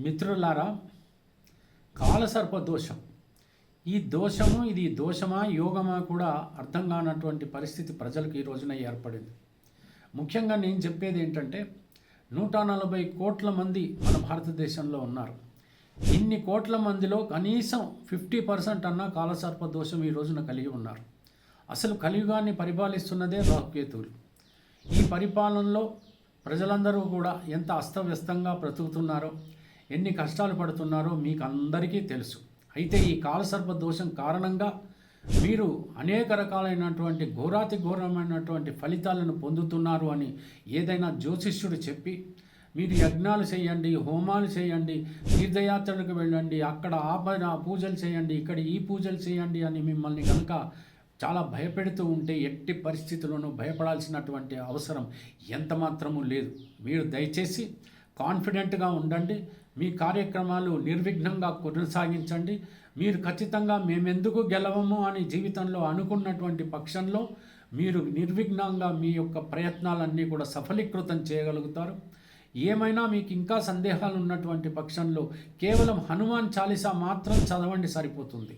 మిత్రులారా, కాలసర్ప దోషం, ఈ దోషము ఇది దోషమా యోగమా కూడా అర్థం కానటువంటి పరిస్థితి ప్రజలకు ఈ రోజున ఏర్పడింది. ముఖ్యంగా నేను చెప్పేది ఏంటంటే 140 కోట్ల మంది మన భారతదేశంలో ఉన్నారు. ఇన్ని కోట్ల మందిలో కనీసం 50% అన్న కాలసర్ప దోషం ఈ రోజున కలిగి ఉన్నారు. అసలు కలియుగాన్ని పరిపాలిస్తున్నదే రాహుకేతువులు. ఈ పరిపాలనలో ప్రజలందరూ కూడా ఎంత అస్తవ్యస్తంగా బ్రతుకుతున్నారో, ఎన్ని కష్టాలు పడుతున్నారో మీకు అందరికీ తెలుసు. అయితే ఈ కాలసర్ప దోషం కారణంగా మీరు అనేక రకాలైనటువంటి ఘోరాతి ఘోరమైనటువంటి ఫలితాలను పొందుతున్నారు అని ఏదైనా జ్యోతిష్యుడు చెప్పి మీరు యజ్ఞాలు చేయండి, హోమాలు చేయండి, తీర్థయాత్రలకు వెళ్ళండి, అక్కడ ఆ పూజలు చేయండి, ఇక్కడ ఈ పూజలు చేయండి అని మిమ్మల్ని కనుక చాలా భయపెడుతూ ఉంటే ఎట్టి పరిస్థితుల్లోనూ భయపడాల్సినటువంటి అవసరం ఎంత మాత్రము లేదు. మీరు దయచేసి కాన్ఫిడెంట్గా ఉండండి. మీ కార్యక్రమాలు నిర్విఘ్నంగా కొనసాగించండి. మీరు ఖచ్చితంగా మేమెందుకు గెలవము అని జీవితంలో అనుకున్నటువంటి పక్షంలో మీరు నిర్విఘ్నంగా మీ యొక్క ప్రయత్నాలన్నీ కూడా సఫలీకృతం చేయగలుగుతారు. ఏమైనా మీకు ఇంకా సందేహాలు ఉన్నటువంటి పక్షంలో కేవలం హనుమాన్ చాలీసా మాత్రం చదవండి, సరిపోతుంది.